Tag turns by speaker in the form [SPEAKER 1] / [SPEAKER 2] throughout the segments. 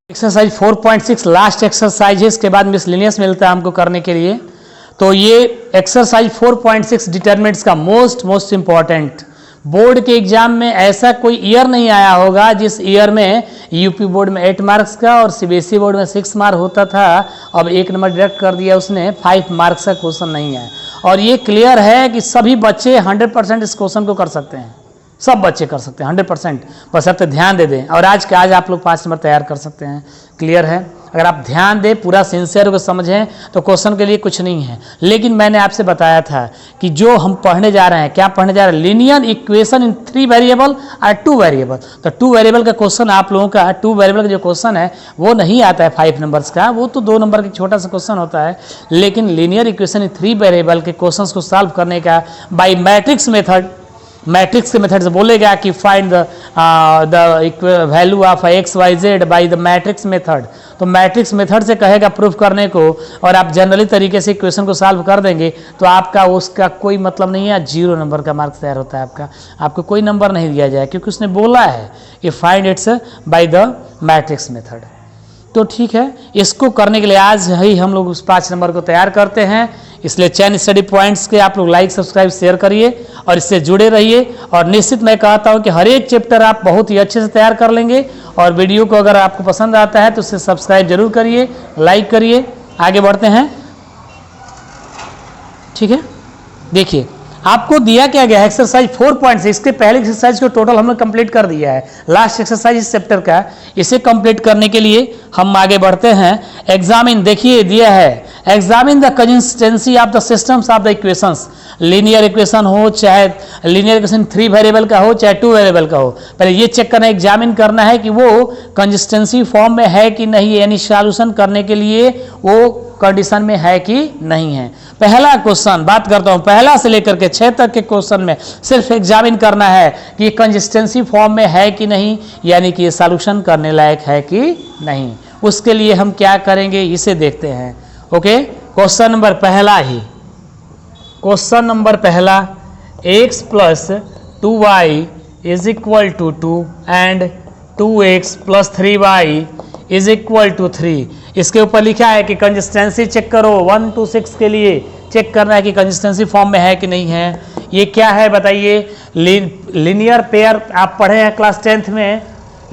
[SPEAKER 1] Exercise 4.6 last exercise है, इसके बाद मिसलेनियस मिलता है हमको करने के लिए। तो ये एक्सरसाइज 4.6 डिटरमिनेंट्स का मोस्ट इंपॉर्टेंट। बोर्ड के एग्जाम में ऐसा कोई ईयर नहीं आया होगा जिस ईयर में यूपी बोर्ड में 8 मार्क्स का और सीबीएसई बोर्ड में 6 मार्क होता था, अब 1 नंबर डिडक्ट कर दिया उसने, 5 मार्क्स का क्वेश्चन नहीं है। और ये क्लियर है कि सभी बच्चे 100% इस क्वेश्चन को कर सकते हैं, सब बच्चे कर सकते हैं 100%, बस अब ध्यान दे दें। और आज आप लोग 5 नंबर तैयार कर सकते हैं, क्लियर है। अगर आप ध्यान दें, पूरा सिंसियर को समझें तो क्वेश्चन के लिए कुछ नहीं है। लेकिन मैंने आपसे बताया था कि जो हम पढ़ने जा रहे हैं, क्या पढ़ने जा रहे हैं, लीनियर इक्वेशन इन 3 वेरिएबल और 2 वेरिएबल। तो 2 वेरिएबल का क्वेश्चन आप लोगों का, 2 वेरिएबल का जो क्वेश्चन है वो नहीं आता है 5 नंबर्स का, वो तो 2 नंबर का छोटा सा क्वेश्चन होता है। लेकिन लीनियर इक्वेशन इन 3 वेरिएबल के क्वेश्चन को सॉल्व करने का बाई मैट्रिक्स मेथड, मैट्रिक्स के मेथड से बोलेगा कि find the value of X Y Z by the matrix method. तो मैट्रिक्स मेथड से कहेगा प्रूफ करने को, और आप जनरली तरीके से इक्वेशन को सॉल्व कर देंगे तो आपका उसका कोई मतलब नहीं है, 0 नंबर का मार्क्स तैयार होता है आपका, आपको कोई नंबर नहीं दिया जाए, क्योंकि उसने बोला है कि find it's by the matrix method. तो ठीक है, इसको करने के लिए आज ही हम लोग उस 5 नंबर को तैयार करते हैं। इसलिए चैन स्टडी पॉइंट्स के आप लोग लाइक सब्सक्राइब शेयर करिए और इससे जुड़े रहिए। और निश्चित मैं कहता हूं कि हर एक चैप्टर आप बहुत ही अच्छे से तैयार कर लेंगे। और वीडियो को अगर आपको पसंद आता है तो उसे सब्सक्राइब जरूर करिए, लाइक करिए। आगे बढ़ते हैं, ठीक है। देखिए आपको दिया क्या गया है एक्सरसाइज 4.6, इसके पहले एक्सरसाइज को टोटल हमने कंप्लीट कर दिया है, लास्ट एक्सरसाइज इस चैप्टर का। इसे कंप्लीट करने के लिए हम आगे बढ़ते हैं। एग्जामिन, देखिए दिया है, examine the consistency of the systems of the equations. Linear equation हो, चाहे लीनियर इक्वेशन 3 वेरिएबल का हो, चाहे 2 वेरिएबल का हो, पहले ये चेक करना, एग्जामिन करना है कि वो कंसिस्टेंसी फॉर्म में है कि नहीं, यानी सॉल्यूशन करने के लिए वो कंडीशन में है कि नहीं है। पहला क्वेश्चन बात करता हूं, पहला से लेकर के 6 तक के क्वेश्चन में सिर्फ एग्जामिन करना है कि ये कंसिस्टेंसी फॉर्म में है कि नहीं, यानी कि ये सॉल्यूशन करने लायक है कि नहीं। उसके लिए हम क्या करेंगे इसे देखते हैं। ओके, क्वेश्चन नंबर पहला ही, क्वेश्चन नंबर पहला, x plus 2y is equal to 2 and 2x plus 3y is equal to 3। इसके ऊपर लिखा है कि कंसिस्टेंसी चेक करो, 1 to 6 के लिए चेक करना है कि कंसिस्टेंसी फॉर्म में है कि नहीं है। ये क्या है बताइए, लीनियर पेयर आप पढ़े हैं क्लास 10th में,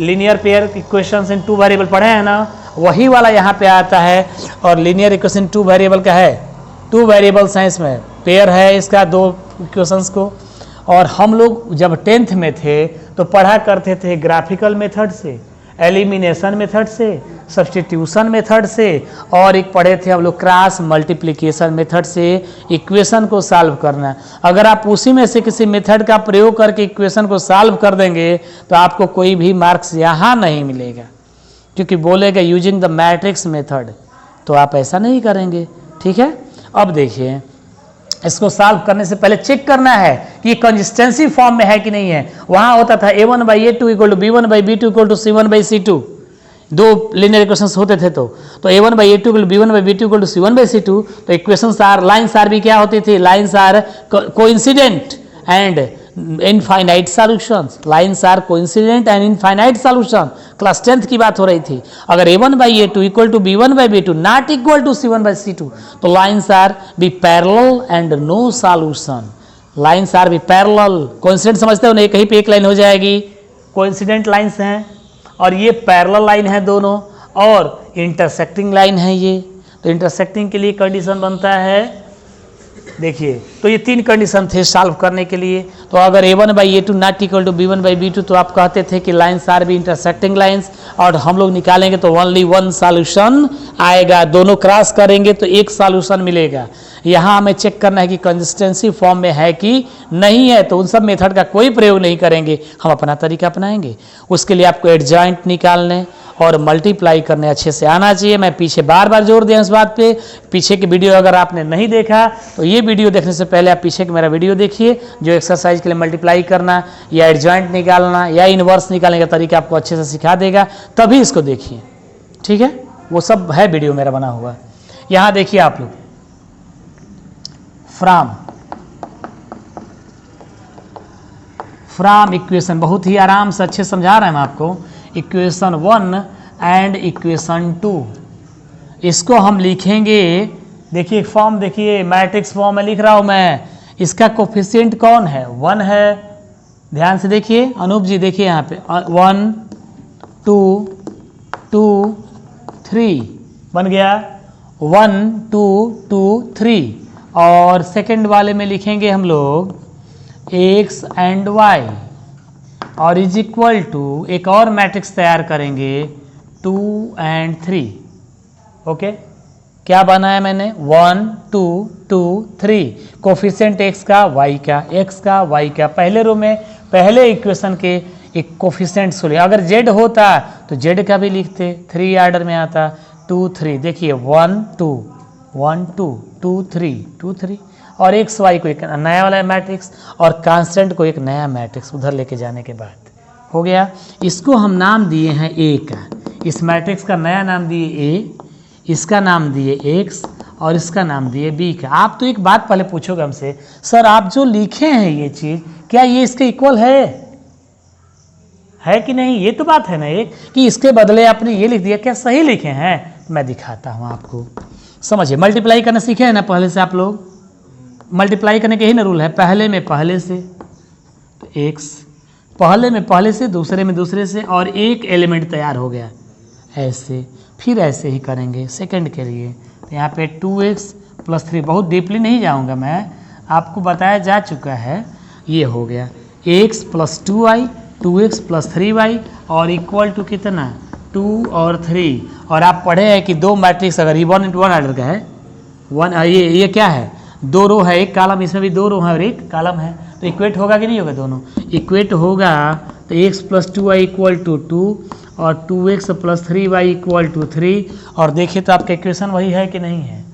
[SPEAKER 1] लीनियर पेयर इक्वेशंस इन 2 वेरिएबल पढ़े हैं ना, वही वाला यहाँ पे आता है। और लीनियर इक्वेशन 2 वेरिएबल का है, 2 वेरिएबल्स हैं इसमें, पेयर है इसका 2 इक्वेशंस को। और हम लोग जब 10th में थे तो पढ़ा करते थे ग्राफिकल मेथड से, एलिमिनेशन मेथड से, सब्स्टिट्यूशन मेथड से, और एक पढ़े थे हम लोग क्रॉस मल्टीप्लिकेशन मेथड से इक्वेशन को सॉल्व करना। अगर आप उसी में से किसी मेथड का प्रयोग करके इक्वेशन को सॉल्व कर देंगे तो आपको कोई भी मार्क्स यहाँ नहीं मिलेगा, क्योंकि बोलेगा यूजिंग द मैट्रिक्स मेथड, तो आप ऐसा नहीं करेंगे, ठीक है। अब देखिए, इसको सॉल्व करने से पहले चेक करना है कि कंसिस्टेंसी फॉर्म में है कि नहीं है। वहां होता था a1/a2 equal to b1/b2 equal to c1/c2, 2 linear equations होते थे। तो a1/a2 equal to b1/b2 equal to c1/c2, तो इक्वेशंस आर, लाइंस आर भी क्या होती थी, lines are coincident and infinite solutions, lines are coincident and infinite solution. Class 10th की बात हो रही थी। अगर a1/a2 equal to b1/b2 not equal to c1/c2, तो lines are be parallel and no solution. Lines are be parallel, coincident समझते हो ना, कहीं पे एक लाइन हो जाएगी, कोइंसिडेंट लाइंस हैं, और ये पैरेलल लाइन है दोनों, और इंटरसेक्टिंग लाइन है ये। तो इंटरसेक्टिंग के लिए कंडीशन बनता है, देखिए, तो ये 3 कंडीशन थे सॉल्व करने के लिए। तो अगर a1/a2 not equal to b1/b2, तो आप कहते थे कि lines are be intersecting lines, और हम लोग निकालेंगे तो ओनली 1 सॉल्यूशन आएगा, दोनों क्रॉस करेंगे तो एक सॉल्यूशन मिलेगा। यहाँ हमें चेक करना है कि कंसिस्टेंसी फॉर्म में है कि नहीं है, तो उन सब मेथड का कोई प्रयोग नहीं करेंगे, हम अपना तरीका अपनाएंगे। उसके लिए आपको एडजॉइंट निकालने और मल्टीप्लाई करने अच्छे से आना चाहिए। मैं पीछे बार बार जोर दिया इस बात पे, पीछे की वीडियो अगर आपने नहीं देखा तो ये वीडियो देखने से पहले आप पीछे का मेरा वीडियो देखिए, जो एक्सरसाइज के लिए मल्टीप्लाई करना या एडजॉइंट निकालना या इनवर्स निकालने का तरीका आपको अच्छे से सिखा देगा, तभी इसको देखिए, ठीक है। वो सब है वीडियो मेरा बना हुआ। यहाँ देखिए आप लोग, फ्रॉम इक्वेशन, बहुत ही आराम से अच्छे समझा रहे हैं हम आपको। Equation 1 and equation 2। इसको हम लिखेंगे, देखिए फॉर्म, देखिए मैट्रिक्स फॉर्म में लिख रहा हूं मैं। इसका कोफिशिएंट कौन है? 1 है। ध्यान से देखिए अनूप जी, देखिए यहाँ पे 1 2 2 3 बन गया, 1 2 2 3। और सेकंड वाले में लिखेंगे हम लोग x एंड y और इज इक्वल टू एक और मैट्रिक्स तैयार करेंगे 2 एंड 3। ओके, क्या बनाया मैंने? 1 2 2 3। कोफिशिएंट x का y का, x का y का। पहले रो में पहले इक्वेशन के एक कोफिशिएंट सोल्व। अगर z होता तो z का भी लिखते, 3 ऑर्डर में आता, 2 3। देखिए 1 2 1 2 2 3 2 3। और एक्स वाई को एक नया वाला मैट्रिक्स और कांस्टेंट को एक नया मैट्रिक्स उधर लेके जाने के बाद हो गया। इसको हम नाम दिए हैं ए का। इस मैट्रिक्स का नया नाम दिए ए, इसका नाम दिए एक्स और इसका नाम दिए बी का। आप तो एक बात पहले पूछोगे हमसे, सर आप जो लिखे हैं ये चीज़ क्या ये इसके इक्वल है कि नहीं? ये तो बात है ना एक, कि इसके बदले आपने ये लिख दिया, क्या सही लिखे हैं? मैं दिखाता हूँ आपको, समझिए। मल्टीप्लाई करना सीखे हैं ना पहले से आप लोग? मल्टीप्लाई करने के ही ना रूल है, पहले में पहले से, तो एक्स पहले में पहले से, दूसरे में दूसरे से, और एक एलिमेंट तैयार हो गया ऐसे। फिर ऐसे ही करेंगे सेकंड के लिए, तो यहाँ पे 2x + 3। बहुत डीपली नहीं जाऊँगा मैं, आपको बताया जा चुका है। ये हो गया x + 2y, 2x + 3y और इक्वल टू कितना? 2 और 3। और आप पढ़े हैं कि दो मैट्रिक्स अगर ये 1 × 1 ऑर्डर का है, ये क्या है? 2 रो है, एक कॉलम, इसमें भी 2 रो है और एक कॉलम है, तो इक्वेट होगा कि नहीं होगा? दोनों इक्वेट होगा। तो x + 2y = 2 और 2x + 3y = 3। और देखिए तो आपका इक्वेशन वही है कि नहीं है?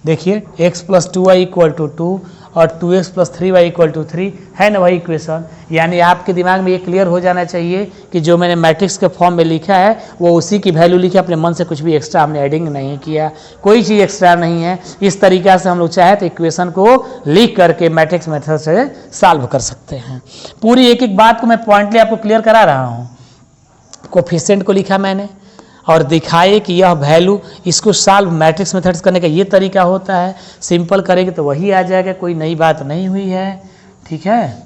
[SPEAKER 1] देखिए x + 2y = 2 और 2x + 3y = 3 है ना वही इक्वेशन। यानी आपके दिमाग में ये क्लियर हो जाना चाहिए कि जो मैंने मैट्रिक्स के फॉर्म में लिखा है वो उसी की वैल्यू लिखी, अपने मन से कुछ भी एक्स्ट्रा हमने एडिंग नहीं किया, कोई चीज़ एक्स्ट्रा नहीं है। इस तरीक़ा से हम लोग चाहे तो इक्वेशन को लिख करके मैट्रिक्स मेथड से सॉल्व कर सकते हैं। पूरी एक एक बात को मैं पॉइंटली आपको क्लियर करा रहा हूँ। कोफिशिएंट को लिखा मैंने और दिखाए कि यह वैल्यू, इसको सॉल्व मैट्रिक्स मेथड्स करने का ये तरीका होता है। सिंपल करेंगे तो वही आ जाएगा, कोई नई बात नहीं हुई है। ठीक है,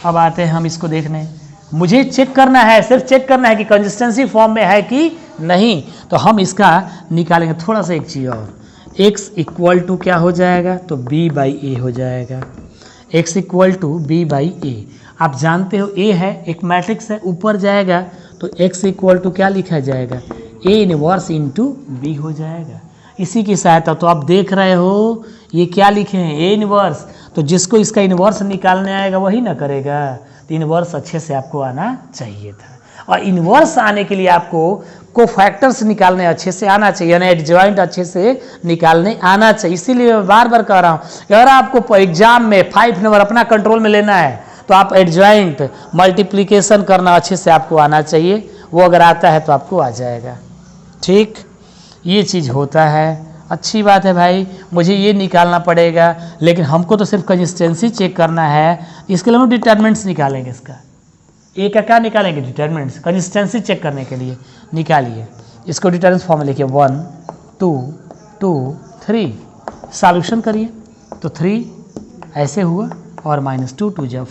[SPEAKER 1] अब आते हैं हम इसको देखने। मुझे चेक करना है, सिर्फ चेक करना है कि कंसिस्टेंसी फॉर्म में है कि नहीं। तो हम इसका निकालेंगे थोड़ा सा एक चीज़ और। x = क्या हो जाएगा? तो b/a हो जाएगा। x = b/a। आप जानते हो a है, एक मैट्रिक्स है, ऊपर जाएगा तो x = क्या लिखा जाएगा? a इनवर्स × b हो जाएगा। इसी की सहायता, तो आप देख रहे हो ये क्या लिखे हैं? a inverse. तो जिसको इसका इनवर्स निकालने आएगा वही ना करेगा, तो इनवर्स अच्छे से आपको आना चाहिए था। और इनवर्स आने के लिए आपको कोफैक्टर्स निकालने अच्छे से आना चाहिए, यानी एडजॉइंट अच्छे से निकालने आना चाहिए। इसीलिए मैं बार बार कह रहा हूँ, अगर आपको एग्जाम में 5 नंबर अपना कंट्रोल में लेना है तो आप एडजॉइंट मल्टीप्लिकेशन करना अच्छे से आपको आना चाहिए। वो अगर आता है तो आपको आ जाएगा। ठीक, ये चीज़ होता है। अच्छी बात है भाई, मुझे ये निकालना पड़ेगा, लेकिन हमको तो सिर्फ कंसिस्टेंसी चेक करना है। इसके लिए हम डिटरमिनेंट्स निकालेंगे। इसका ए का क्या निकालेंगे? डिटरमिनेंट्स। कंसिस्टेंसी चेक करने के लिए निकालिए इसको। डिटरमिनेंट्स फॉर्म में लिखिए 1 2 2 3। सॉल्यूशन करिए तो 3 ऐसे हुआ और -2 2 ×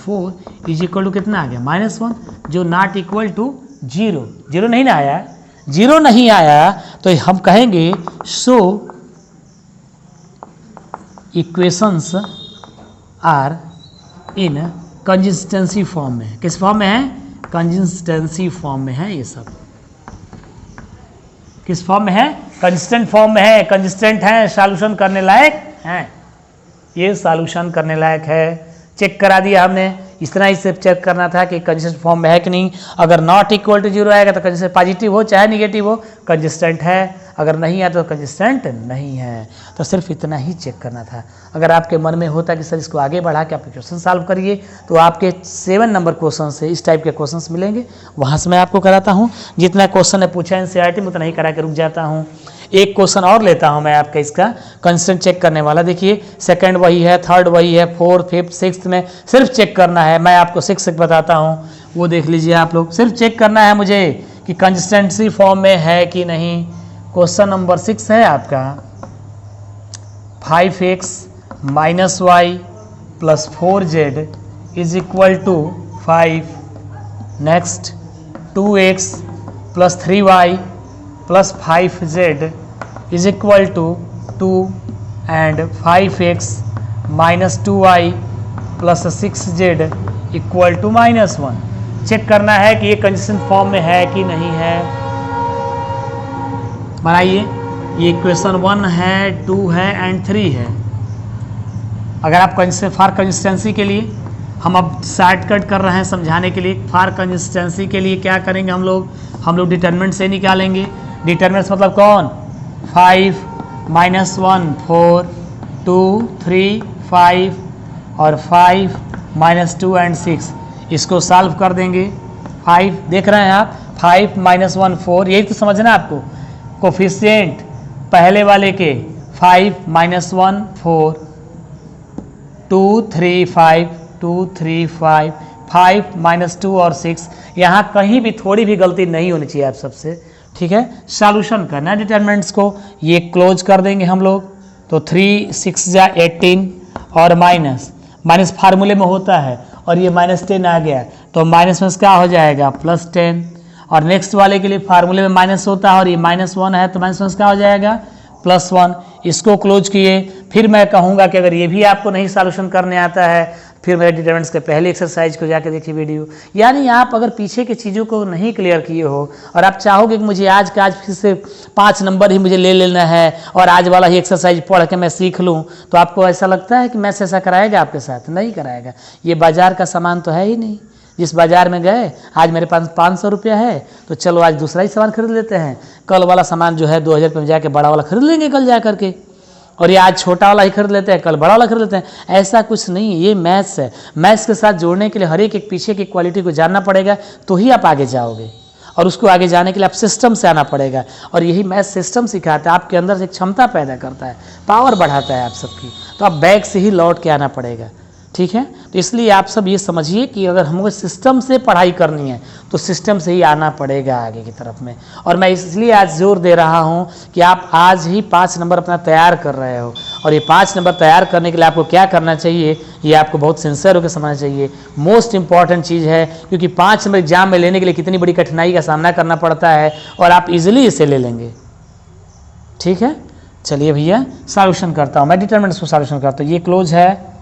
[SPEAKER 1] 4 = कितना आ गया? -1, जो नॉट इक्वल टू 0। 0 नहीं ना आया, 0 नहीं आया तो हम कहेंगे so equations are in consistency form में। किस फॉर्म में है? कंसिस्टेंसी फॉर्म में है। ये सब किस फॉर्म में है? कंसिस्टेंट फॉर्म में है। कंसिस्टेंट है, सॉल्यूशन करने लायक है। ये सॉल्यूशन करने लायक है। चेक करा दिया हमने। इस तरह ही सिर्फ चेक करना था कि कंसिस्टेंट फॉर्म में है कि नहीं। अगर नॉट इक्वल टू 0 आएगा तो कंसिस्टेंट, पॉजिटिव हो चाहे निगेटिव हो, कंसिस्टेंट है। अगर नहीं है तो कंसिस्टेंट नहीं है। तो सिर्फ इतना ही चेक करना था। अगर आपके मन में होता कि सर इसको आगे बढ़ा के आप क्वेश्चन सॉल्व करिए, तो आपके 7 नंबर क्वेश्चन से इस टाइप के क्वेश्चंस मिलेंगे, वहाँ से मैं आपको कराता हूँ। जितना क्वेश्चन है पूछा एनसीईआरटी में उतना ही करा के रुक जाता हूँ। एक क्वेश्चन और लेता हूँ मैं आपका इसका कंसिस्टेंट चेक करने वाला। देखिए सेकंड वही है, थर्ड वही है, 4th 5th 6th में सिर्फ चेक करना है। मैं आपको 6 बताता हूँ, वो देख लीजिए आप लोग। सिर्फ चेक करना है मुझे कि कंसिस्टेंसी फॉर्म में है कि नहीं। क्वेश्चन नंबर 6 है आपका 5x minus Y plus 4z is equal to 5। Next 2x plus 3y plus 5z is equal to 2 and 5x minus 2y plus 6z equal to -1। Check करना है कि ये कंसिस्टेंट फॉर्म में है कि नहीं है। बनाइए, ये इक्वेशन 1 है, 2 है एंड 3 है। अगर आप फॉर कंसिस्टेंसी के लिए हम अब शॉर्टकट कर रहे हैं समझाने के लिए। फॉर कंसिस्टेंसी के लिए क्या करेंगे हम लोग डिटरमिनेंट से निकालेंगे। डिटरमिनेंट्स मतलब कौन, 5 -1 4 2 3 5 और 5 -2 एंड 6, इसको सॉल्व कर देंगे। 5 देख रहे हैं आप, 5 -1 4, यही तो समझना आपको। कोफिशिएंट पहले वाले के 5 -1 4 2 3 5 2 3 5 5 -2 और 6, यहाँ कहीं भी थोड़ी भी गलती नहीं होनी चाहिए आप सबसे, ठीक है। सॉल्यूशन करना है डिटरमिनेंट्स को, ये क्लोज कर देंगे हम लोग। तो 3 6 जा 18 और माइनस फार्मूले में होता है और ये -10 आ गया तो माइनस में क्या हो जाएगा +10। और नेक्स्ट वाले के लिए फार्मूले में माइनस होता है और ये -1 है तो माइनस में क्या हो जाएगा +1। इसको क्लोज किए। फिर मैं कहूँगा कि अगर ये भी आपको नहीं सॉल्यूशन करने आता है फिर मेरे डिटरमिनेंट्स के पहले एक्सरसाइज को जाकर देखिए वीडियो। यानी आप अगर पीछे की चीज़ों को नहीं क्लियर किए हो और आप चाहोगे कि मुझे आज का आज फिर से 5 नंबर ही मुझे ले लेना है और आज वाला ही एक्सरसाइज पढ़ के मैं सीख लूँ, तो आपको ऐसा लगता है कि मैथ्स ऐसा कराएगा आपके साथ? नहीं कराएगा। ये बाजार का सामान तो है ही नहीं। जिस बाजार में गए, आज मेरे पास 500 रुपया है तो चलो आज दूसरा ही सामान खरीद लेते हैं, कल वाला सामान जो है 2000 रुपये में जाके बड़ा वाला खरीद लेंगे कल जा करके, और ये आज छोटा वाला ही खरीद लेते हैं कल बड़ा वाला खरीद लेते हैं। ऐसा कुछ नहीं है, ये मैथ्स है। मैथ्स के साथ जोड़ने के लिए हर एक पीछे की क्वालिटी को जानना पड़ेगा तो ही आप आगे जाओगे, और उसको आगे जाने के लिए आप सिस्टम से आना पड़ेगा। और यही मैथ सिस्टम सिखाता है, आपके अंदर से एक क्षमता पैदा करता है, पावर बढ़ाता है आप सबकी। तो आप बैक से ही लौट के आना पड़ेगा, ठीक है। तो इसलिए आप सब ये समझिए कि अगर हमको सिस्टम से पढ़ाई करनी है तो सिस्टम से ही आना पड़ेगा आगे की तरफ में। और मैं इसलिए आज जोर दे रहा हूँ कि आप आज ही 5 नंबर अपना तैयार कर रहे हो, और ये 5 नंबर तैयार करने के लिए आपको क्या करना चाहिए, ये आपको बहुत सिंसियर होकर समझना चाहिए। मोस्ट इंपॉर्टेंट चीज़ है, क्योंकि 5 नंबर एग्जाम में लेने के लिए कितनी बड़ी कठिनाई का सामना करना पड़ता है, और आप इजीली इसे ले लेंगे, ठीक है। चलिए भैया सॉल्यूशन करता हूँ मैं, डिटरमिनेंट्स को सॉल्यूशन करता हूँ। ये क्लोज है,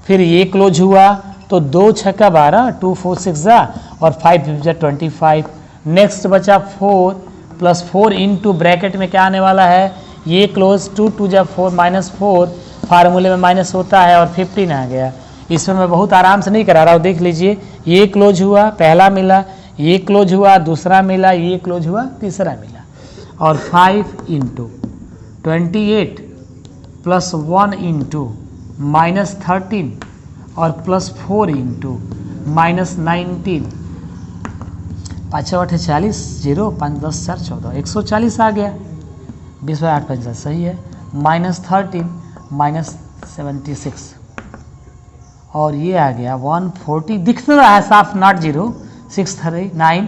[SPEAKER 1] फिर ये क्लोज हुआ तो 2 छक्का 12 2 4 6 जा और 5 जा 25। नेक्स्ट बचा 4 + 4 इंटू ब्रैकेट में क्या आने वाला है, ये क्लोज 2 2 जा 4 -4, फार्मूले में माइनस होता है और 15 आ गया। इसमें मैं बहुत आराम से नहीं करा रहा हूँ, देख लीजिए। ये क्लोज हुआ, पहला मिला, ये क्लोज हुआ, दूसरा मिला, ये क्लोज हुआ, तीसरा मिला। और 5 इंटू 28 + 1 इंटू -13 और +4 इंटू -19, 5 8 40 0 5 10 4 14 140 आ गया। 20 8 5 सही है। -13 -76 और ये आ गया 140, दिख तो रहा है साफ, नॉट 0 6 3 9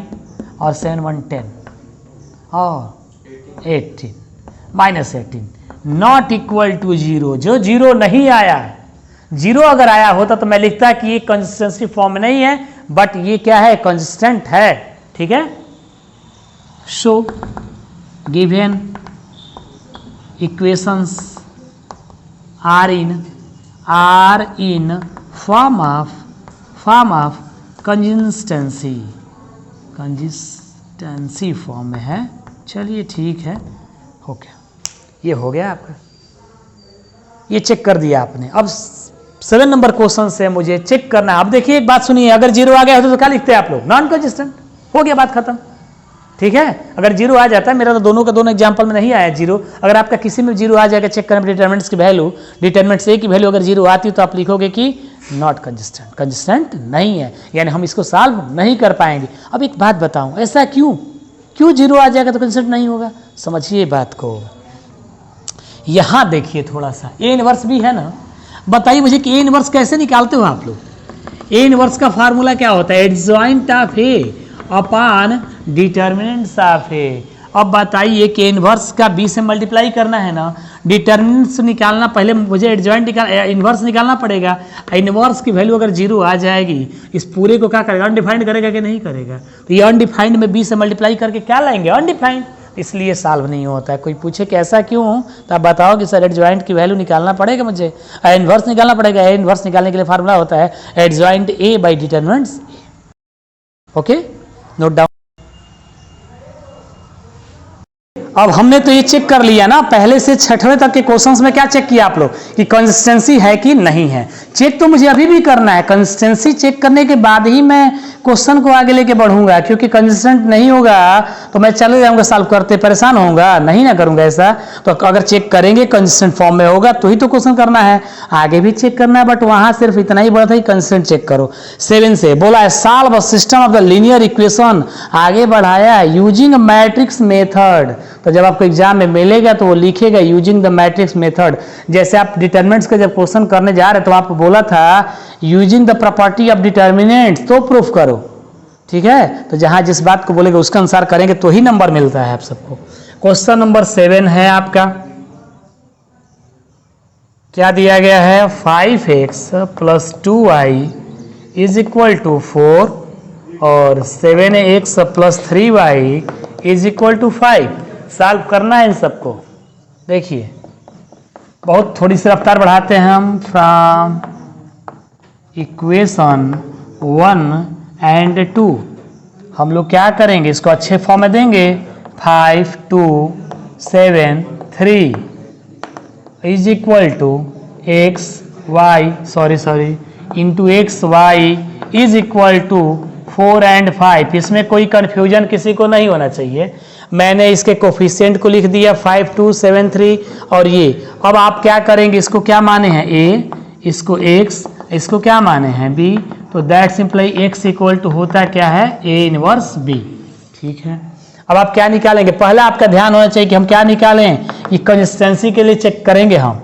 [SPEAKER 1] और 7 1 10 और 18 -18 नॉट इक्वल टू 0। जो 0 नहीं आया है, 0 अगर आया होता तो मैं लिखता कि ये कंसिस्टेंसी फॉर्म में नहीं है, बट ये क्या है, कंसिस्टेंट है, ठीक है। Show given equations are in form of consistency form में है। चलिए ठीक है, हो गया, ये हो गया आपका, ये चेक कर दिया आपने। अब 7 नंबर क्वेश्चन से मुझे चेक करना है। अब देखिए एक बात सुनिए, अगर 0 आ गया होता तो क्या लिखते हैं आप लोग, नॉन कंसिस्टेंट, हो गया, बात खत्म, ठीक है। अगर 0 आ जाता है, मेरा तो दोनों का दोनों एग्जाम्पल में नहीं आया 0, अगर आपका किसी में 0 आ जाएगा, चेक करना डिटरमिनेंट्स की वैल्यू, डिटरमिनेंट्स ए की वैल्यू अगर 0 आती तो आप लिखोगे कि नॉट कंसिस्टेंट, कंसिस्टेंट नहीं है, यानी हम इसको सॉल्व नहीं कर पाएंगे। अब एक बात बताऊं, ऐसा क्यों 0 आ जाएगा तो कंसिस्टेंट नहीं होगा? समझिए बात को। यहां देखिए थोड़ा सा, ए इनवर्स भी है ना, बताइए मुझे कि ए इनवर्स कैसे निकालते हो आप लोग? ए इनवर्स का फार्मूला क्या होता है, adjoint of A upon determinants of A. अब बताइए कि इन्वर्स का बी से मल्टीप्लाई करना है ना, डिटर्मिनेंट्स निकालना, पहले मुझे एडजॉइंट इन्वर्स निकालना पड़ेगा। इन्वर्स की वैल्यू अगर 0 आ जाएगी, इस पूरे को क्या करेगा, अनडिफाइंड करेगा कि नहीं करेगा। तो ये अनडिफाइंड में बी से मल्टीप्लाई करके क्या लाएंगे, अनडिफाइंड, इसलिए सॉल्व नहीं होता है। कोई पूछे कि ऐसा क्यों, तो आप बताओ कि सर एडजॉइंट की वैल्यू निकालना पड़ेगा, मुझे इन्वर्स निकालना पड़ेगा। इन्वर्स निकालने के लिए फार्मूला होता है adjoint A by determinants. Okay, note down. अब हमने तो ये चेक कर लिया ना, पहले से छठवें तक के क्वेश्चंस में क्या चेक किया आप लोग कि कंसिस्टेंसी है कि नहीं है। चेक तो मुझे अभी भी करना है, कंसिस्टेंसी चेक करने के बाद ही मैं क्वेश्चन को आगे लेके बढ़ूंगा, क्योंकि कंसिस्टेंट नहीं होगा तो मैं चले जाऊंगा सॉल्व करते, परेशान होऊंगा, नहीं ना करूंगा ऐसा। तो अगर चेक करेंगे कंसिस्टेंट फॉर्म में होगा तो ही तो क्वेश्चन करना है, आगे भी चेक करना है, बट वहां सिर्फ इतना ही बोला था कि कंसिस्टेंट चेक करो। 7 से बोला है solve system of the linear equation, आगे बढ़ाया यूजिंग मैट्रिक्स मेथड। तो जब आपको एग्जाम में मिलेगा तो वो लिखेगा यूजिंग द मैट्रिक्स मेथड। जैसे आप डिटर्मिनेंट्स का जब क्वेश्चन करने जा रहे तो आपको बोला था using the property of determinants, तो प्रूफ करो, ठीक है। तो जहां जिस बात को बोलेगा उसके अनुसार करेंगे तो ही नंबर मिलता है आप सबको। क्वेश्चन नंबर 7 है आपका, क्या दिया गया है, 5x + 2y is equal to 4 और 7x + 3y is equal to 5। Solve करना है इन सबको। देखिए बहुत थोड़ी सी रफ्तार बढ़ाते हैं हम। फ्रॉम इक्वेशन 1 and 2 हम लोग क्या करेंगे, इसको अच्छे फॉर्म में देंगे। 5 2 7 3 is equal to X Y into X Y is equal to 4 and 5। इसमें कोई कंफ्यूजन किसी को नहीं होना चाहिए। मैंने इसके कोफिशिएंट को लिख दिया 5 2 7 3 और ये। अब आप क्या करेंगे, इसको क्या माने हैं a, इसको x, इसको क्या माने हैं b, तो that simply x equal to होता क्या है a इनवर्स b। ठीक है, अब आप क्या निकालेंगे, पहला आपका ध्यान होना चाहिए कि हम क्या निकालें, ये कंसिस्टेंसी के लिए चेक करेंगे हम।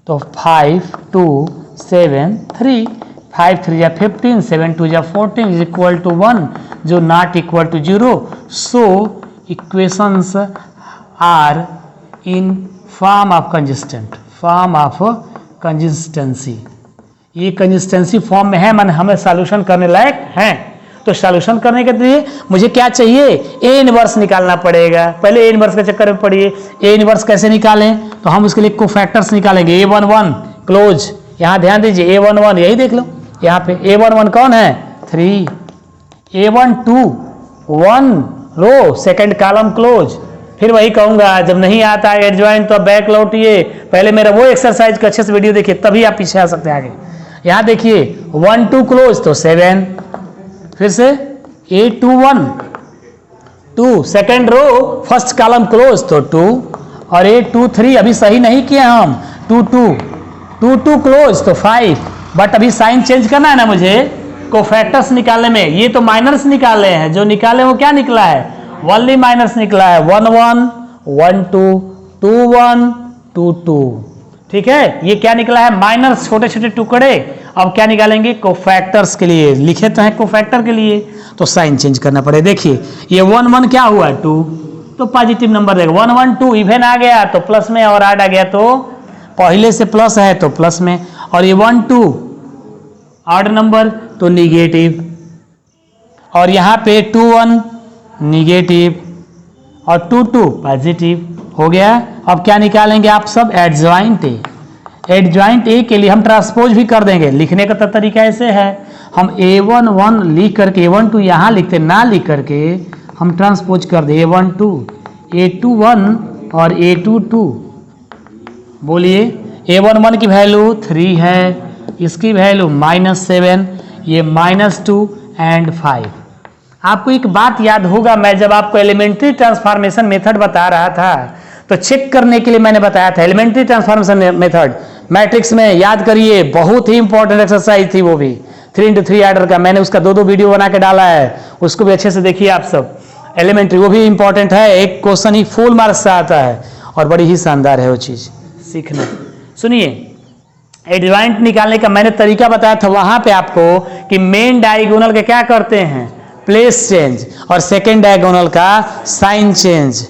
[SPEAKER 1] तो 5 2 7 3 5 3 या 15 7 2 या 14 इज इक्वल टू 1 जो not equal to 0। So equations are in form of consistent, form of consistency. ये कंसिस्टेंसी फॉर्म में है, माने हमें सॉल्यूशन करने लायक हैं। तो सॉल्यूशन करने के लिए मुझे क्या चाहिए, ए इनवर्स निकालना पड़ेगा। पहले ए इनवर्स के चक्कर में पड़िए। ए इनवर्स कैसे निकालें, तो हम उसके लिए कोफैक्टर्स निकालेंगे। A11 क्लोज, यहाँ ध्यान दीजिए A11 यही देख लो, यहाँ पे A11 कौन है 3, A12 1 लो सेकंड कॉलम क्लोज। फिर वही कहूंगा जब नहीं आता है एडजॉइंट तो बैक लौटिए, पहले मेरा वो एक्सरसाइज का अच्छे से वीडियो देखिए तभी आप पीछे आ सकते हैं आगे। यहाँ देखिए 1 2 क्लोज तो 7, फिर से A21 2 second row first column close तो 2 और A23 अभी सही नहीं किए हम 2 2 क्लोज तो 5। बट अभी साइन चेंज करना है ना मुझे कोफैक्टर्स निकालने में। ये तो माइनर्स निकाले हैं, जो निकाले वो क्या निकला है, ओनली माइनस निकला है। 1 1 1 2 2 1 2 2। ठीक है, ये क्या निकला है, माइनर्स छोटे छोटे टुकड़े। अब क्या निकालेंगे, कोफैक्टर्स के लिए लिखे तो है, कोफैक्टर के लिए तो साइन चेंज करना पड़े। देखिए ये 1 1 क्या हुआ 2, तो पॉजिटिव नंबर देगा। 1 1 2 इवन आ गया तो प्लस में, और ऐड आ गया तो पहले से प्लस है तो प्लस में, और ये 1 2 ऑड नंबर तो निगेटिव, और यहाँ पे 2 1 निगेटिव और 2 2 पॉजिटिव हो गया। अब क्या निकालेंगे आप सब, एडजॉइंट ए। एडजॉइंट ए के लिए हम ट्रांसपोज भी कर देंगे। लिखने का तरीका ऐसे है, हम A11 लिख करके A12 यहाँ लिखते ना लिख करके हम ट्रांसपोज कर दे A12 A21 और A22। बोलिए A11 की वैल्यू 3 है, इसकी वैल्यू -7, ये -2 and 5। आपको एक बात याद होगा, मैं जब आपको एलिमेंट्री ट्रांसफॉर्मेशन मेथड बता रहा था तो चेक करने के लिए मैंने बताया था एलिमेंट्री ट्रांसफॉर्मेशन मेथड मैट्रिक्स में। याद करिए, बहुत ही इंपॉर्टेंट एक्सरसाइज थी वो भी, 3 into 3 आर्डर का। मैंने उसका 2 वीडियो बना के डाला है, उसको भी अच्छे से देखिए आप सब। एलिमेंट्री वो भी इंपॉर्टेंट है, एक क्वेश्चन ही फुल मार्क्स से आता है और बड़ी ही शानदार है वो चीज सीखना। सुनिए, एडजॉइंट निकालने का मैंने तरीका बताया था वहां पे आपको कि मेन डायगोनल के क्या करते हैं, प्लेस चेंज और सेकेंड डायगोनल का साइन चेंज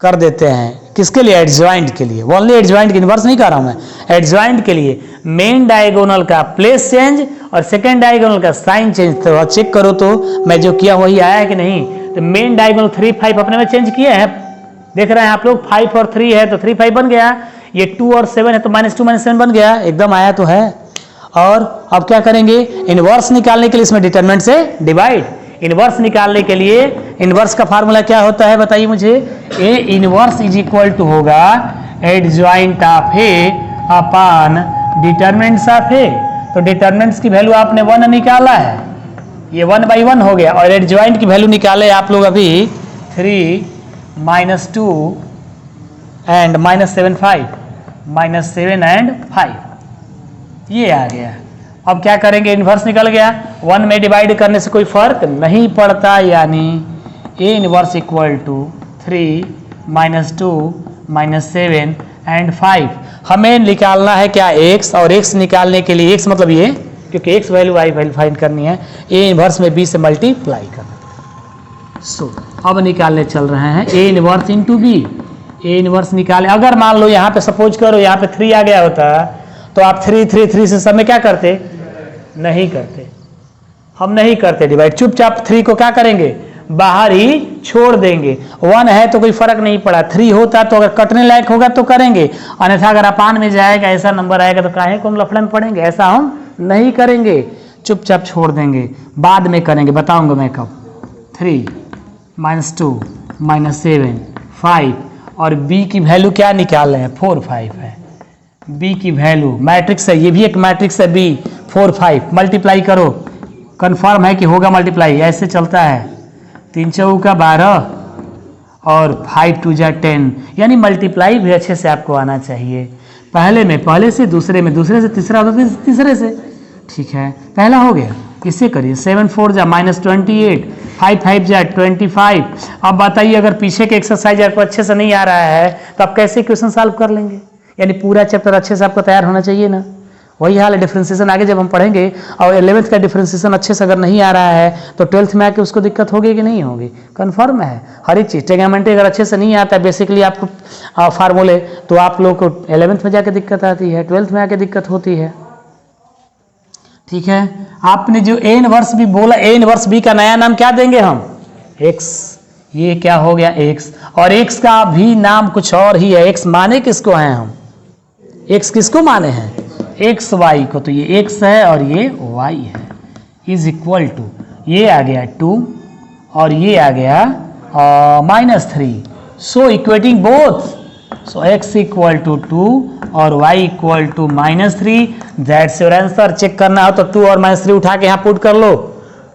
[SPEAKER 1] कर देते हैं। किसके लिए? एडजॉइंट के लिए। ओनली एडजॉइंट के, इनवर्स नहीं कर रहा हूं मैं, एडजॉइंट के लिए मेन डायगोनल का प्लेस चेंज और सेकेंड डायगोनल का साइन चेंज। तो चेक करो तो मैं जो किया वही आया है कि नहीं। तो मेन डायगोनल 3 5 अपने में चेंज किए हैं, देख रहे हैं आप लोग, 5 और 3 है तो 3 5 बन गया। ये 2 और 7 है तो -2 -7 बन गया, एकदम आया तो है। और अब क्या करेंगे? इनवर्स निकालने के लिए इसमें डिटरमिनेंट से डिवाइड। इनवर्स निकालने के लिए इनवर्स का फार्मूला क्या होता है बताइए मुझे? A inverse is equal to होगा adjoint of A upon determinants of A. तो डिटरमिनेंट्स की वैल्यू आपने 1 निकाला है, ये 1/1 हो गया। और एडजॉइंट की वैल्यू निकाले आप लोग अभी 3 -2 एंड -7 5 -7 एंड 5, ये आ गया। अब क्या करेंगे? इनवर्स निकल गया, 1 में डिवाइड करने से कोई फर्क नहीं पड़ता, यानी A inverse equal to 3 -2 -7 and 5। हमें निकालना है क्या? x, और x निकालने के लिए x मतलब ये, क्योंकि x value y value find करनी है, ए इनवर्स में b से मल्टीप्लाई करना। सो अब निकालने चल रहे हैं A inverse into B. A inverse निकाले, अगर मान लो यहाँ पे सपोज करो यहाँ पे 3 आ गया होता तो आप 3 3 3 से सब में क्या करते? नहीं करते, हम नहीं करते डिवाइड। चुपचाप 3 को क्या करेंगे? बाहर ही छोड़ देंगे। 1 है तो कोई फर्क नहीं पड़ा, 3 होता तो अगर कटने लायक होगा तो करेंगे, अन्यथा अगर अपान में जाएगा ऐसा नंबर आएगा तो काहे को हम लफड़े में पड़ेंगे? ऐसा हम नहीं करेंगे, चुपचाप छोड़ देंगे, बाद में करेंगे, बताऊंगा मैं कब। 3 -2 -7 5 और b की वैल्यू क्या निकाल रहे हैं? 4 5 है b की वैल्यू। मैट्रिक्स है, ये भी एक मैट्रिक्स है b। 4 5 मल्टीप्लाई करो, कंफर्म है कि होगा मल्टीप्लाई, ऐसे चलता है। 3 चौका 12 और 5 2 जा 10, यानी मल्टीप्लाई भी अच्छे से आपको आना चाहिए। पहले में पहले से, दूसरे में दूसरे से, तीसरा होता है तीसरे से। ठीक है, पहला हो गया, इससे करिए। 7 4 जा -28, 5 5 जा 25। अब बताइए अगर पीछे के एक्सरसाइज आपको अच्छे से नहीं आ रहा है तो आप कैसे क्वेश्चन सॉल्व कर लेंगे? यानी पूरा चैप्टर अच्छे से आपको तैयार होना चाहिए ना। वही हाल है डिफरेंशिएशन, आगे जब हम पढ़ेंगे और 11th का डिफरेंशिएशन अच्छे से अगर नहीं आ रहा है तो 12th में आके उसको दिक्कत होगी कि नहीं होगी? कन्फर्म है। हर एक चीज़ ट्रिग्नोमेट्री अगर अच्छे से नहीं आता है बेसिकली आपको फार्मूले, तो आप लोग को 11th में जाके दिक्कत आती है, 12th में आके दिक्कत होती है। ठीक है, आपने जो ए इनवर्स बी बोला, ए इनवर्स बी का नया नाम क्या देंगे हम? x। ये क्या हो गया? x। और x का भी नाम कुछ और ही है। x माने किसको हैं हम? x किसको माने हैं? x y को। तो ये x है और ये y है। इज इक्वल टू, ये आ गया 2 और ये आ गया -3। So equating both, so x equal to 2 और y equal to -3। That's your answer. Check करना हो तो 2 और -3 उठा के यहाँ पुट कर लो।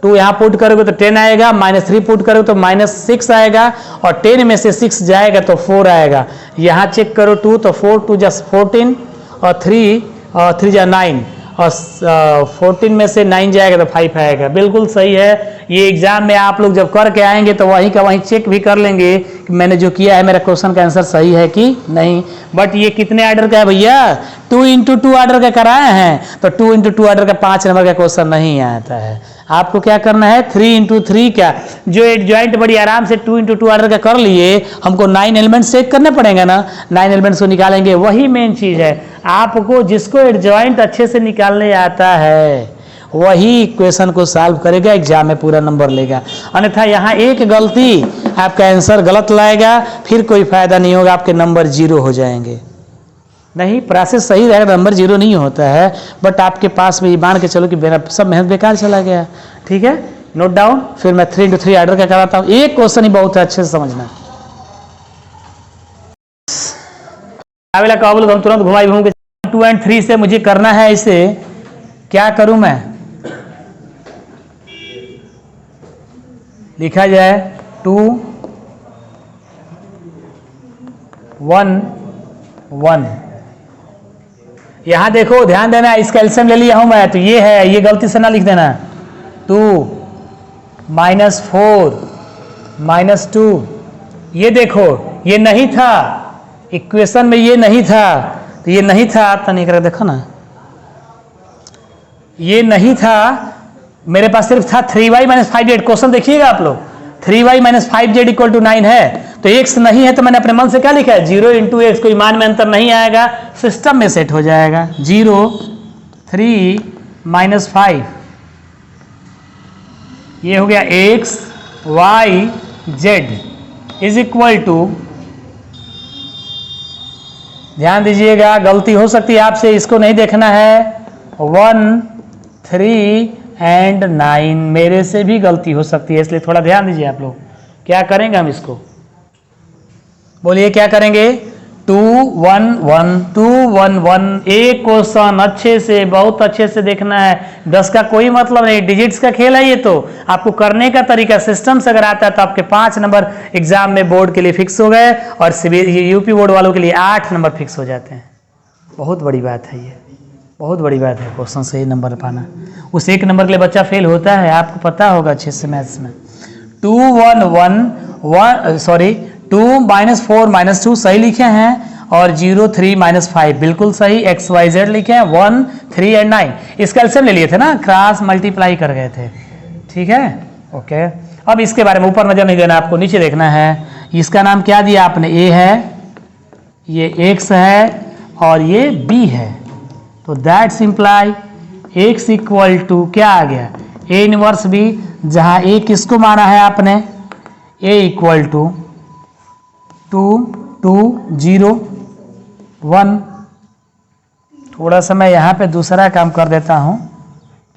[SPEAKER 1] 2 यहाँ पुट करोगे तो 10 आएगा, -3 पुट करोगे तो -6 आएगा, और 10 में से 6 जाएगा तो 4 आएगा। यहाँ चेक करो 2 तो 4 2 जा 14 और 3 जा 9 और 14 में से 9 जाएगा तो 5 आएगा। बिल्कुल सही है। ये एग्जाम में आप लोग जब करके आएंगे तो वहीं का वहीं चेक भी कर लेंगे कि मैंने जो किया है मेरा क्वेश्चन का आंसर सही है कि नहीं। बट ये कितने आर्डर का है भैया? 2 × 2 आर्डर का कराए हैं, तो 2 × 2 आर्डर का 5 नंबर का क्वेश्चन नहीं आता है। आपको क्या करना है? 3 × 3 का जो एडजॉइंट बड़ी आराम से 2 × 2 आर्डर का कर लिए, हमको 9 एलिमेंट्स चेक करने पड़ेंगे ना, 9 एलिमेंट्स को निकालेंगे, वही मेन चीज़ है। आपको जिसको एडजॉइंट अच्छे से निकालने आता है वही इक्वेशन को सॉल्व करेगा, एग्जाम में पूरा नंबर लेगा। अन्यथा यहाँ एक गलती आपका आंसर गलत लाएगा, फिर कोई फायदा नहीं होगा, आपके नंबर 0 हो जाएंगे। नहीं, प्रोसेस सही रहेगा, नंबर 0 नहीं होता है, बट आपके पास में ये मान के चलो कि मेरा सब मेहनत बेकार चला गया। ठीक है, नोट डाउन। फिर मैं 3 × 3 आर्डर का कराता हूँ। एक क्वेश्चन ही बहुत है, अच्छे से समझना। हम तुरंत घुमाई घूम के 2 और 3 से मुझे करना है। इसे क्या करूं मैं? लिखा जाए 2 1 1। यहां देखो, ध्यान देना, इसका एलसीएम ले लिया हूं मैं, तो ये है, ये गलती से ना लिख देना। 2 -4 -2, ये देखो ये नहीं था इक्वेशन में, ये नहीं था, तो ये नहीं था, तो नहीं कर देखो ना, ये नहीं था मेरे पास सिर्फ था 3y माइनस 5z। क्वेश्चन देखिएगा आप लोग, 3y minus 5z equal to 9 है, तो x नहीं है तो मैंने अपने मन से क्या लिखा है 0 इंटू एक्स, कोई मान में अंतर नहीं आएगा, सिस्टम में सेट हो जाएगा। 0 3 माइनस 5 ये हो गया x y z is equal to, ध्यान दीजिएगा गलती हो सकती है आपसे, इसको नहीं देखना है, 1 3 एंड 9, मेरे से भी गलती हो सकती है, इसलिए थोड़ा ध्यान दीजिए आप लोग। क्या करेंगे हम इसको, बोलिए क्या करेंगे, 2 1 1 2 1 1। एक क्वेश्चन अच्छे से, बहुत अच्छे से देखना है, 10 का कोई मतलब नहीं, डिजिट्स का खेल है ये, तो आपको करने का तरीका सिस्टम से अगर आता है तो आपके 5 नंबर एग्जाम में बोर्ड के लिए फिक्स हो गए, और यूपी बोर्ड वालों के लिए 8 नंबर फिक्स हो जाते हैं। बहुत बड़ी बात है ये, बहुत बड़ी बात है क्वेश्चन से नंबर पाना। उस एक नंबर के लिए बच्चा फेल होता है, आपको पता होगा अच्छे से मैथ्स में। 2 1 1 सॉरी 2 माइनस 4 माइनस 2 सही लिखे हैं, और 0 3 माइनस 5 बिल्कुल सही, एक्स वाई जेड लिखे हैं, 1 3 एंड 9 इसका एलसीएम ले लिए थे ना, क्रॉस मल्टीप्लाई कर गए थे, ठीक है ओके। अब इसके बारे में ऊपर नजर नहीं देना आपको, नीचे देखना है। इसका नाम क्या दिया आपने, ए है, ये एक्स है और ये बी है, तो that's imply X equal to क्या आ गया, ए इनवर्स बी, जहां ए किसको माना है आपने, ए इक्वल टू 2 2 0 1। थोड़ा सा मैं यहां पे दूसरा काम कर देता हूं,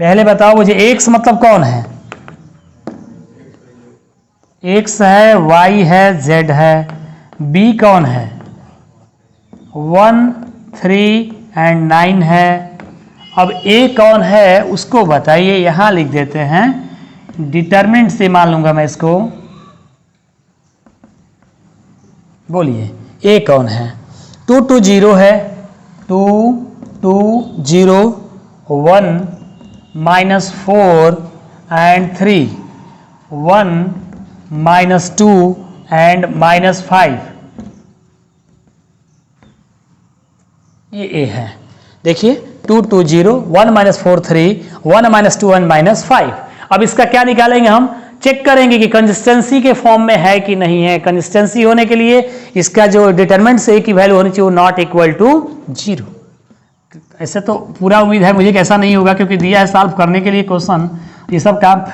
[SPEAKER 1] पहले बताओ मुझे एक्स मतलब कौन है, एक्स है, वाई है, जेड है, बी कौन है, 1 3 एंड 9 है। अब ए कौन है उसको बताइए, यहां लिख देते हैं, डिटरमिनेंट से मान लूंगा मैं इसको, बोलिए ए कौन है, 2 2 0 है, 2 2 0 1 minus 4 and 3 1 minus 2 and minus 5, ये ए है। देखिए 2 2 0 1 माइनस 4 3 1 माइनस 2 एंड माइनस 5। अब इसका क्या निकालेंगे हम, चेक करेंगे कि कंसिस्टेंसी के फॉर्म में है कि नहीं है। कंसिस्टेंसी होने के लिए इसका जो डिटरमिनेंट से की वैल्यू होनी चाहिए वो नॉट इक्वल टू 0। ऐसे तो पूरा उम्मीद है मुझे कि ऐसा नहीं होगा, क्योंकि दिया है सॉल्व करने के लिए क्वेश्चन, ये सब काम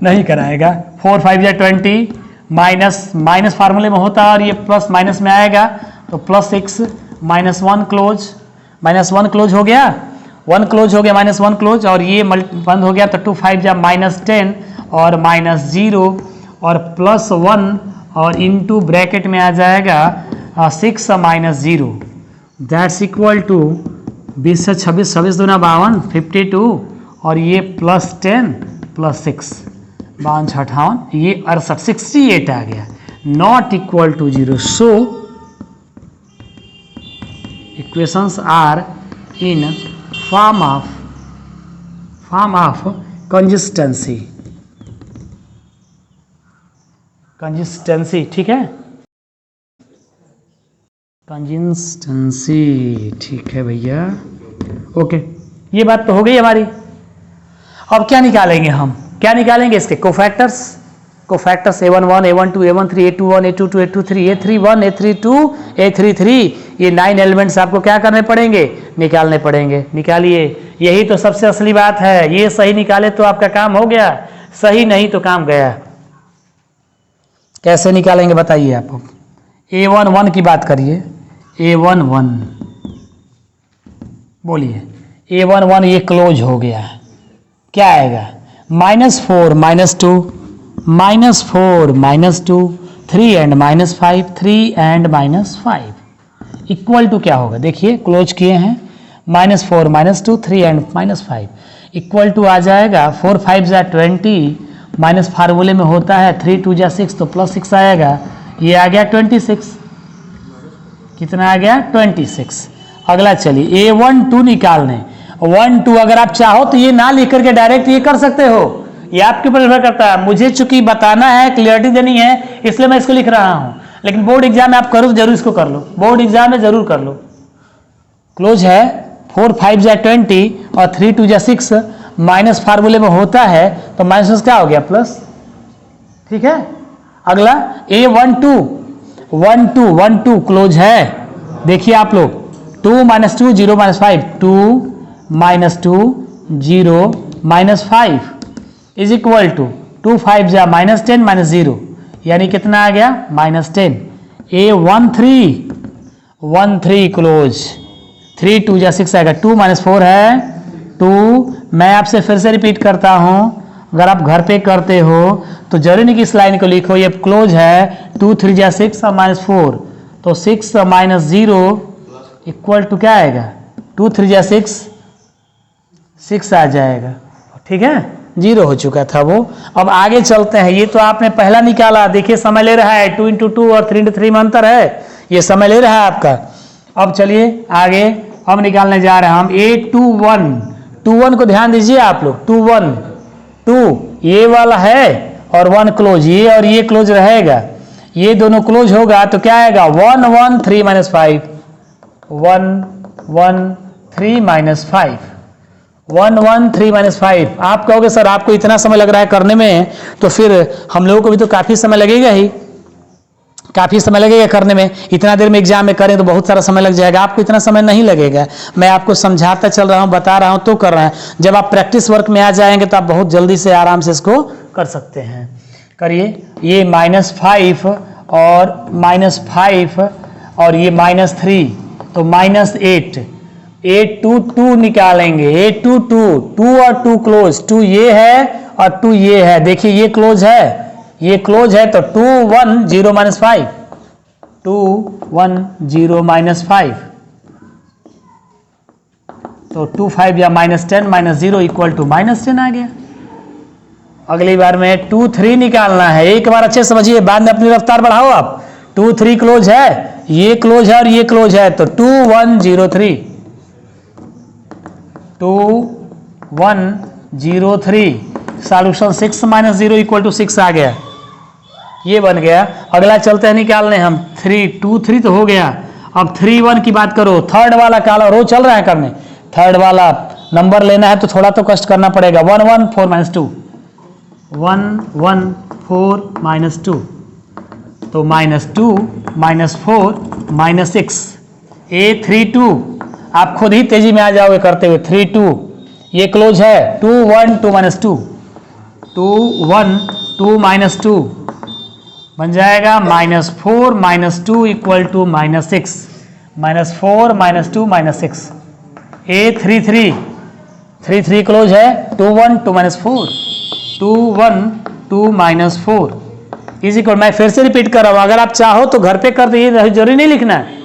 [SPEAKER 1] नहीं कराएगा। 4 5 या 20, माइनस माइनस फार्मूले में होता है और ये प्लस माइनस में आएगा, तो +6 -1 क्लोज, -1 क्लोज हो गया, 1 क्लोज हो गया, -1 क्लोज, और ये बंद हो गया, तो 2 5 जा -10 और -0 और +1 और इनटू ब्रैकेट में आ जाएगा 6 -0, दैट्स इक्वल टू 20 से 26 26 दूना 52 52, और ये +10 +6 52 58, ये 68 68 आ गया, not equal to 0। So equations are in form of consistency, ठीक है, कंसिस्टेंसी, ठीक है भैया, ओके। ये बात तो हो गई हमारी। अब क्या निकालेंगे हम, क्या निकालेंगे इसके cofactors, A11 A12 A13 A21 A22 A23 A31 A32 A33, ये 9 एलिमेंट्स आपको क्या करने पड़ेंगे, निकालने पड़ेंगे। निकालिए, यही तो सबसे असली बात है, ये सही निकाले तो आपका काम हो गया, सही नहीं तो काम गया। कैसे निकालेंगे बताइए आप। A11 की बात करिए, A11 बोलिए, A11 ये क्लोज हो गया, क्या आएगा, -4 -2 -4 -2 3 एंड -5 3 एंड -5 इक्वल टू क्या होगा, देखिए क्लोज किए हैं, -4 -2 3 एंड -5 इक्वल टू आ जाएगा 4 5 जा 20, माइनस फार्मूले में होता है 3 2 जा 6, तो +6 आएगा, ये आ गया 26, कितना आ गया 26। अगला चलिए A12 निकालने, 1 2 अगर आप चाहो तो ये ना लिख करके डायरेक्ट ये कर सकते हो, ये आपके ऊपर निर्भर करता है। मुझे चूंकि बताना है, क्लियरिटी देनी है, इसलिए मैं इसको लिख रहा हूं, लेकिन बोर्ड एग्जाम में आप करो तो जरूर इसको कर लो, बोर्ड एग्जाम में जरूर कर लो। क्लोज है 4 5 जा 20 और 3 2 जा 6, माइनस फार्मूले में होता है तो माइनस क्या हो गया प्लस, ठीक है। अगला A12 क्लोज है, देखिए आप लोग 2 - 2 0 - 5 2 - 2 0 - 5 इज इक्वल टू 2 5 जा -10 -0 यानी कितना आ गया -10। A13 क्लोज 3 2 जा 6 आएगा 2 - 4 है 2। मैं आपसे फिर से रिपीट करता हूं, अगर आप घर पे करते हो तो जरूरी नहीं कि इस लाइन को लिखो, ये क्लोज है 2 3 जा 6 और -4 तो 6 - 0 इक्वल टू क्या आएगा 2 3 जा 6 आ जाएगा, ठीक है। 0 हो चुका था वो। अब आगे चलते हैं, ये तो आपने पहला निकाला, देखिए समय ले रहा है 2 × 2 और 3 × 3 में अंतर है, ये समय ले रहा है आपका। अब चलिए आगे हम निकालने जा रहे हैं हम A21 को ध्यान दीजिए आप लोग 2 ये वाला है और 1 क्लोज, ये और ये क्लोज रहेगा, ये दोनों क्लोज होगा तो क्या आएगा 1 1 3 - 5 1 1 3 - 5 1 1 3 - 5। आप कहोगे सर आपको इतना समय लग रहा है करने में, तो फिर हम लोगों को भी तो काफी समय लगेगा ही, काफी समय लगेगा करने में। इतना देर में एग्जाम में करें तो बहुत सारा समय लग जाएगा, आपको इतना समय नहीं लगेगा। मैं आपको समझाता चल रहा हूं, बता रहा हूं तो कर रहे हैं। जब आप प्रैक्टिस वर्क में आ जाएंगे तो आप बहुत जल्दी से आराम से इसको कर सकते हैं। करिए, ये -5 और -5 और ये -3 तो -8 A22 निकालेंगे। A22 2 और 2 क्लोज, 2 ये है और 2 ये है, देखिए ये क्लोज है, ये क्लोज है तो 2 1 0 - 5 2 1 0 - 5 तो 2 5 या -10 -0 इक्वल टू -10 आ गया। अगली बार में 2 3 निकालना है, एक बार अच्छे समझिए, बाद में अपनी रफ्तार बढ़ाओ आप। 2 3 क्लोज है, ये क्लोज है और ये क्लोज है तो 2 1 0 3 2 1 0 3 सॉल्यूशन 6 - 0 इक्वल टू 6 आ गया, ये बन गया। अगला चलते हैं निकालने हम 3 2 3 तो हो गया। अब 3 1 की बात करो, थर्ड वाला काला रो चल रहा है करने, थर्ड वाला नंबर लेना है तो थोड़ा तो कष्ट करना पड़ेगा। 1 1 4 - 2 1 1 4 - 2 तो -2 -4 -6 A32 आप खुद ही तेजी में आ जाओगे करते हुए 3 2 ये क्लोज है 2 1 2 - 2 2 1 2 -2 बन जाएगा -4 -2 इक्वल टू -6 -4 -2 -6 A33 3 3 क्लोज है 2 1 2 -4 2 1 2 -4 इज इक्वल, मैं फिर से रिपीट कर रहा हूं, अगर आप चाहो तो घर पे कर दीजिए, जरूरी नहीं लिखना है।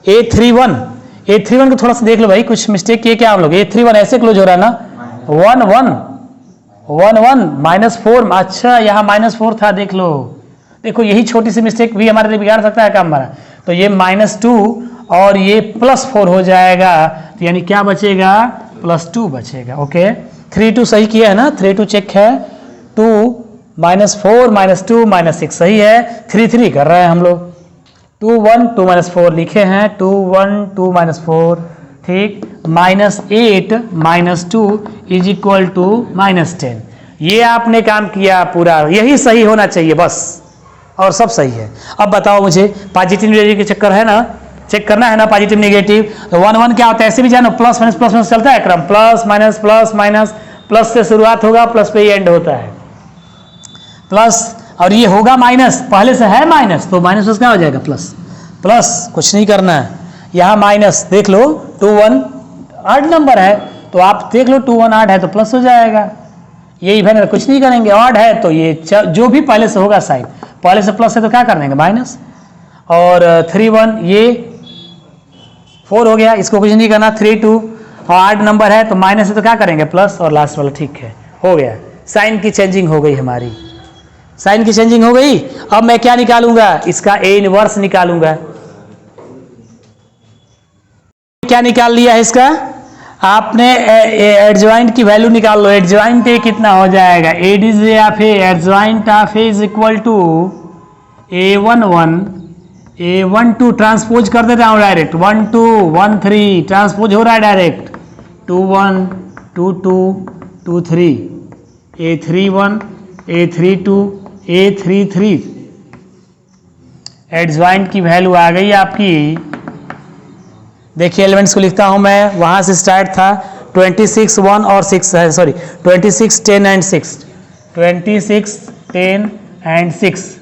[SPEAKER 1] A31 को थोड़ा सा देख लो भाई, कुछ मिस्टेक किए क्या हम लोग। A31 ऐसे क्लोज हो रहा है ना 1 1 1 1 -4, अच्छा यहाँ -4 था, देख लो, देखो यही छोटी सी मिस्टेक भी हमारे लिए बिगाड़ सकता है काम हमारा। तो ये -2 और ये +4 हो जाएगा, तो यानी क्या बचेगा +2 बचेगा। ओके 3 2 सही किया है ना, 3 2 चेक है, 2 -4 -2 -6 सही है, 3 3 कर रहे हैं हम लोग, 2 1 2 -4 लिखे हैं, 2 1 2 -4 ठीक, -8 -2 इज इक्वल टू -10। ये आपने काम किया पूरा, यही सही होना चाहिए बस, और सब सही है। अब बताओ मुझे, पॉजिटिव नेगेटिव के चक्कर है ना, चेक करना है ना पॉजिटिव नेगेटिव। तो 1 1 क्या होता है, ऐसे भी जानो प्लस माइनस चलता है क्रम, प्लस माइनस प्लस से शुरुआत होगा, प्लस पे ही एंड होता है, प्लस और ये होगा माइनस, पहले से है माइनस तो माइनस क्या हो जाएगा प्लस, कुछ नहीं करना है यहाँ माइनस, देख लो 2 1 8 नंबर है तो आप देख लो 2 1 8 है तो प्लस हो जाएगा, यही है, कुछ नहीं करेंगे। ऑड है तो ये जो भी पहले से होगा साइन, पहले से प्लस है तो क्या कर देंगे माइनस, और 3 1 ये 4 हो गया, इसको कुछ नहीं करना, 3 2 और 8 नंबर है तो माइनस है तो क्या करेंगे प्लस, और लास्ट वाला ठीक है, हो गया। साइन की चेंजिंग हो गई हमारी, साइन की चेंजिंग हो गई। अब मैं क्या निकालूंगा, इसका ए इनवर्स निकालूंगा। क्या निकाल लिया है इसका आपने, एडजॉइंट की वैल्यू निकाल लो। एडजॉइंट ए कितना हो जाएगा, adjoint of A is equal to A11 A1 2 transpose कर देता हूँ डायरेक्ट, 1 2 1 3 ट्रांसपोज हो रहा है direct, 2 1 2 2 2 3, A3 1 A3 2 A3 3। Adjoint की वैल्यू आ गई आपकी। देखिए एलिमेंट्स को लिखता हूं मैं, वहां से स्टार्ट था 26 1 और 6 है, सॉरी 26 10 एंड 6, 26 10 एंड 6,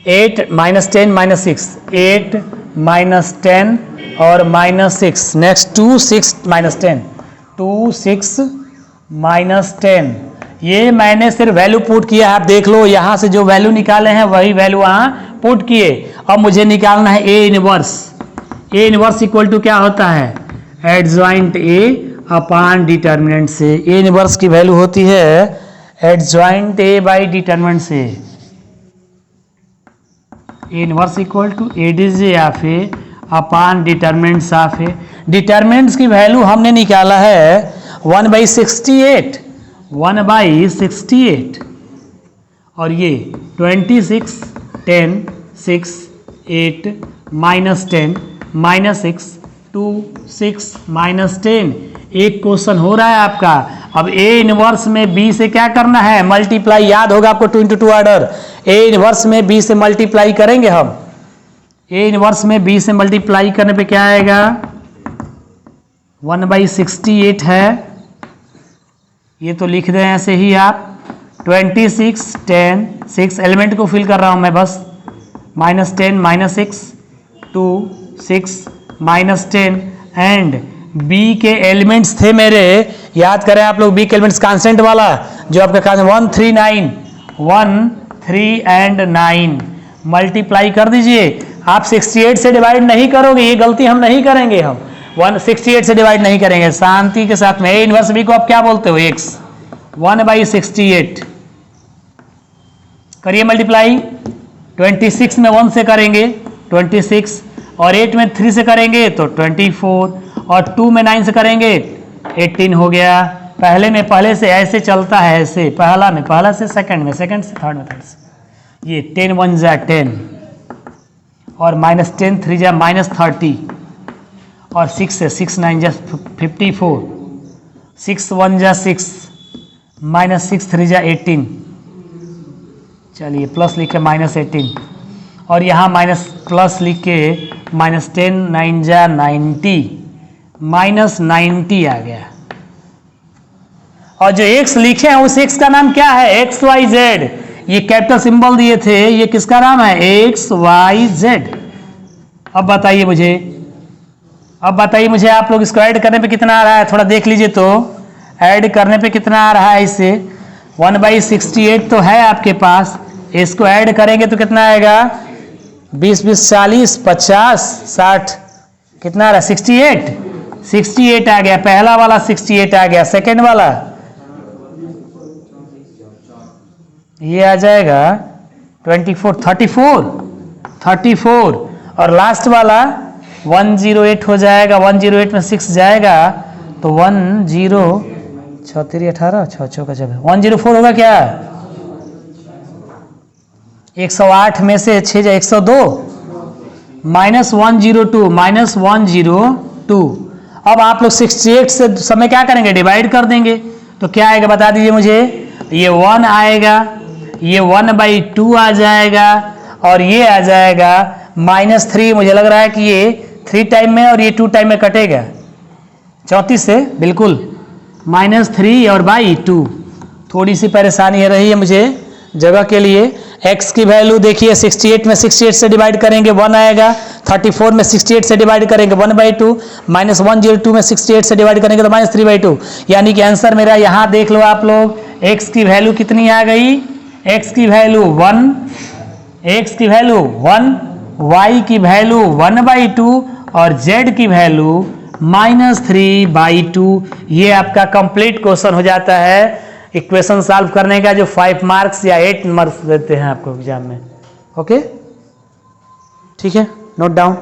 [SPEAKER 1] 8 -10 -6, 8 -10 और -6, नेक्स्ट 2 6 -10, 2 6 -10। ये मैंने सिर्फ वैल्यू पुट किया है, आप देख लो यहाँ से जो वैल्यू निकाले हैं वही वैल्यू वहाँ पुट किए। अब मुझे निकालना है A inverse. A inverse equal to क्या होता है, एडजॉइंट ए अपान डिटर्मिनेंट से। ए इनवर्स की वैल्यू होती है एडजॉइंट ए बाई डिटर्मिनेंट से। A inverse equal to ADJ of A upon determinants of A. Determinants की वैल्यू हमने निकाला है 1/68, 1/68, और ये 26 10 6 8 -10 -6 2 6 -10। एक क्वेश्चन हो रहा है आपका। अब ए इनवर्स में बी से क्या करना है, मल्टीप्लाई। याद होगा आपको 2 × 2 ऑर्डर। ए इनवर्स में बी से मल्टीप्लाई करेंगे हम। ए इनवर्स में बी से मल्टीप्लाई करने पे क्या आएगा, 1/68 है, ये तो लिख दें ऐसे ही आप। 26 10 6 एलिमेंट को फिल कर रहा हूं मैं बस, -10 -6 2 6 -10 एंड बी के एलिमेंट्स थे मेरे, याद करें आप लोग, बी के एलिमेंट्स कांस्टेंट वाला जो आपका कांस्टेंट 1 3 9, 1 3 एंड 9 मल्टीप्लाई कर दीजिए। आप 68 से डिवाइड नहीं करोगे, ये गलती हम नहीं करेंगे। हम 168 से डिवाइड नहीं करेंगे, शांति के साथ में। ए इनवर्स बी को आप क्या बोलते हो, x 1/68 करिए मल्टीप्लाई। 26 में 1 से करेंगे 26, और 8 में 3 से करेंगे तो 24, और 2 में 9 से करेंगे 18 हो गया। पहले से ऐसे चलता है, ऐसे पहला से सेकंड में, सेकंड से थर्ड में, थर्ड से। ये 10 1 जा 10, और -10 3 जा -30, और 6 से 6 9 जा 54, 6 1 जा 6, -6 3 जा 18, चलिए प्लस लिख के -18, और यहाँ माइनस प्लस लिख के -10 9 जा 90, -90 आ गया। और जो x लिखे हैं उस x का नाम क्या है, XYZ। ये कैपिटल सिंबल दिए थे, ये किसका नाम है, XYZ। अब बताइए मुझे आप लोग इसको ऐड करने पे कितना आ रहा है, थोड़ा देख लीजिए तो। ऐड करने पे कितना आ रहा है इसे, 1/68 तो है आपके पास, इसको ऐड करेंगे तो कितना आएगा, 20 20 40 50 60, कितना आ रहा है, 68 आ गया। पहला वाला 68 आ गया, सेकेंड वाला ये आ जाएगा 24 34, और लास्ट वाला 108 हो जाएगा। 108 में 6 जाएगा तो 10 6 3 18 6 6 का 104 होगा क्या, 108 में से 6 जा 102, -102। अब आप लोग 68 से समय क्या करेंगे, डिवाइड कर देंगे, तो क्या आएगा बता दीजिए मुझे। ये 1 आएगा, ये 1/2 आ जाएगा, और ये आ जाएगा -3। मुझे लग रहा है कि ये 3 टाइम में और ये 2 टाइम में कटेगा, 34 से बिल्कुल, -3 और /2। थोड़ी सी परेशानी रही है मुझे जगह के लिए। x की वैल्यू देखिए, 68 में 68 से डिवाइड करेंगे 1 आएगा, 34 में 68 से डिवाइड करेंगे 1/2, -102 में 68 से डिवाइड करेंगे तो -3/2। यानी कि आंसर मेरा यहाँ देख लो आप लोग, x की वैल्यू कितनी आ गई, x की वैल्यू 1, x की वैल्यू 1, y की वैल्यू 1/2, और z की वैल्यू -3/2। ये आपका कंप्लीट क्वेश्चन हो जाता है इक्वेशन सॉल्व करने का, जो 5 मार्क्स या 8 मार्क्स देते हैं आपको एग्जाम में। ओके, ठीक है, नोट डाउन।